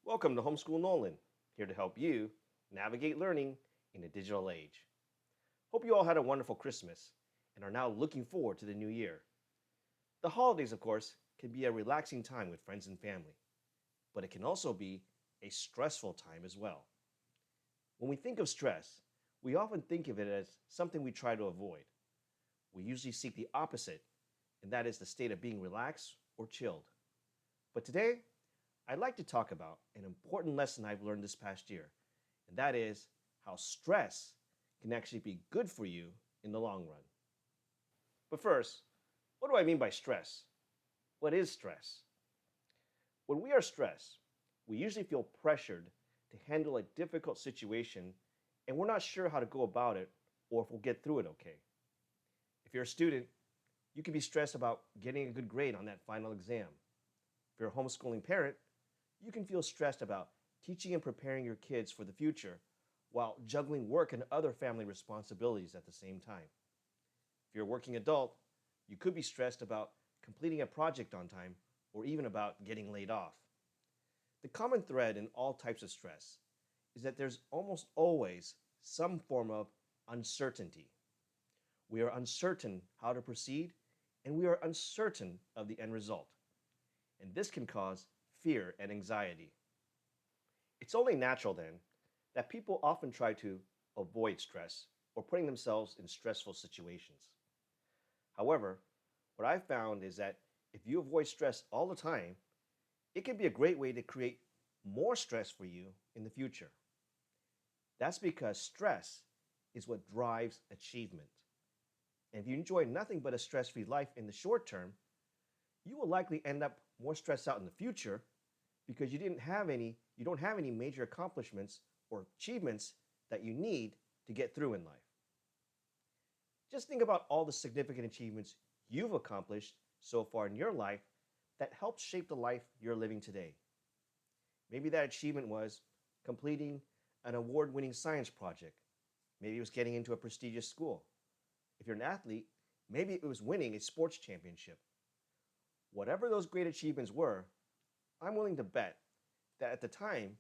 Welcome to Homeschool Nolan, here to help you navigate learning in a digital age. Hope you all had a wonderful Christmas and are now looking forward to the new year. The holidays, of course, can be a relaxing time with friends and family, but it can also be a stressful time as well. When we think of stress, we often think of it as something we try to avoid. We usually seek the opposite, and that is the state of being relaxed or chilled. But today, I'd like to talk about an important lesson I've learned this past year, and that is how stress can actually be good for you in the long run. But first, what do I mean by stress? What is stress? When we are stressed, we usually feel pressured to handle a difficult situation and we're not sure how to go about it or if we'll get through it okay. If you're a student, you can be stressed about getting a good grade on that final exam. If you're a homeschooling parent, you can feel stressed about teaching and preparing your kids for the future while juggling work and other family responsibilities at the same time. If you're a working adult, you could be stressed about completing a project on time or even about getting laid off. The common thread in all types of stress is that there's almost always some form of uncertainty. We are uncertain how to proceed and we are uncertain of the end result. And this can cause fear and anxiety. It's only natural then that people often try to avoid stress or putting themselves in stressful situations. However, what I've found is that if you avoid stress all the time, it can be a great way to create more stress for you in the future. That's because stress is what drives achievement. And if you enjoy nothing but a stress-free life in the short term, you will likely end up more stressed out in the future because you don't have any major accomplishments or achievements that you need to get through in life. Just think about all the significant achievements you've accomplished so far in your life that helped shape the life you're living today. Maybe that achievement was completing an award-winning science project. Maybe it was getting into a prestigious school. If you're an athlete, maybe it was winning a sports championship. Whatever those great achievements were, I'm willing to bet that at the time,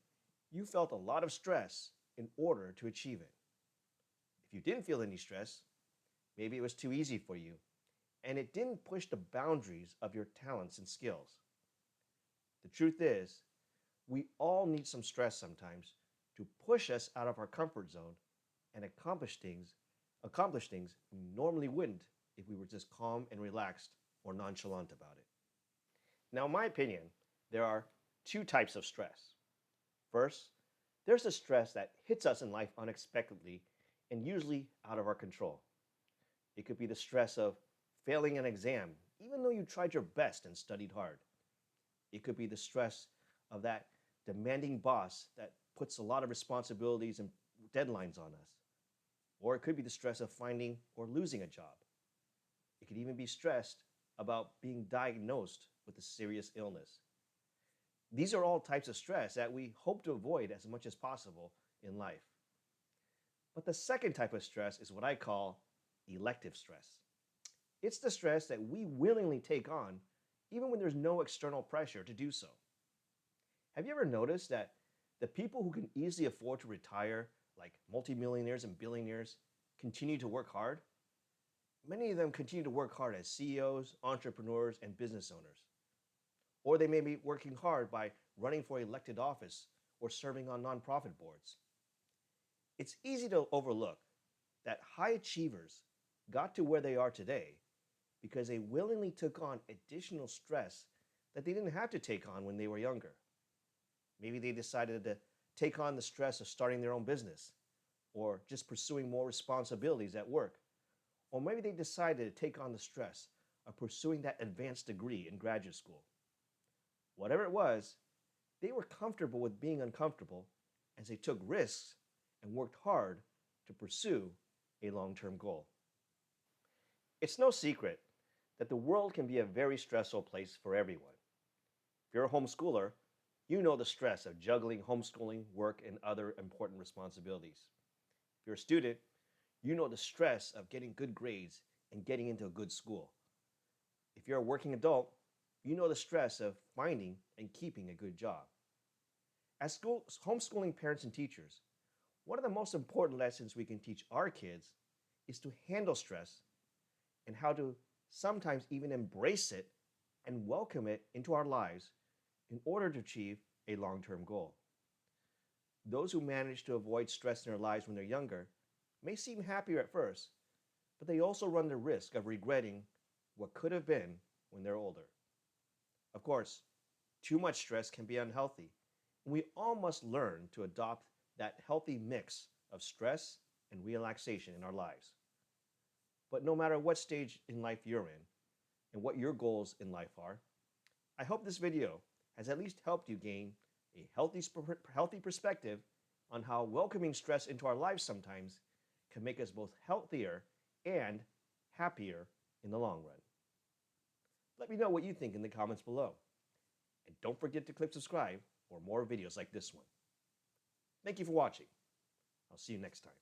you felt a lot of stress in order to achieve it. If you didn't feel any stress, maybe it was too easy for you, and it didn't push the boundaries of your talents and skills. The truth is, we all need some stress sometimes to push us out of our comfort zone and accomplish things we normally wouldn't if we were just calm and relaxed or nonchalant about it. Now, in my opinion, there are two types of stress. First, there's the stress that hits us in life unexpectedly and usually out of our control. It could be the stress of failing an exam, even though you tried your best and studied hard. It could be the stress of that demanding boss that puts a lot of responsibilities and deadlines on us. Or it could be the stress of finding or losing a job. It could even be stressed about being diagnosed with a serious illness. These are all types of stress that we hope to avoid as much as possible in life. But the second type of stress is what I call elective stress. It's the stress that we willingly take on even when there's no external pressure to do so. Have you ever noticed that the people who can easily afford to retire, like multimillionaires and billionaires, continue to work hard? Many of them continue to work hard as CEOs, entrepreneurs, and business owners. Or they may be working hard by running for elected office or serving on nonprofit boards. It's easy to overlook that high achievers got to where they are today because they willingly took on additional stress that they didn't have to take on when they were younger. Maybe they decided to take on the stress of starting their own business or just pursuing more responsibilities at work. Or maybe they decided to take on the stress of pursuing that advanced degree in graduate school. Whatever it was, they were comfortable with being uncomfortable as they took risks and worked hard to pursue a long-term goal. It's no secret that the world can be a very stressful place for everyone. If you're a homeschooler, you know the stress of juggling homeschooling, work, and other important responsibilities. If you're a student, you know the stress of getting good grades and getting into a good school. If you're a working adult, you know the stress of finding and keeping a good job. As homeschooling parents and teachers, one of the most important lessons we can teach our kids is to handle stress and how to sometimes even embrace it and welcome it into our lives in order to achieve a long term goal. Those who manage to avoid stress in their lives when they're younger may seem happier at first, but they also run the risk of regretting what could have been when they're older. Of course, too much stress can be unhealthy, and we all must learn to adopt that healthy mix of stress and relaxation in our lives. But no matter what stage in life you're in and what your goals in life are, I hope this video has at least helped you gain a healthy perspective on how welcoming stress into our lives sometimes can make us both healthier and happier in the long run. Let me know what you think in the comments below. And don't forget to click subscribe for more videos like this one. Thank you for watching. I'll see you next time.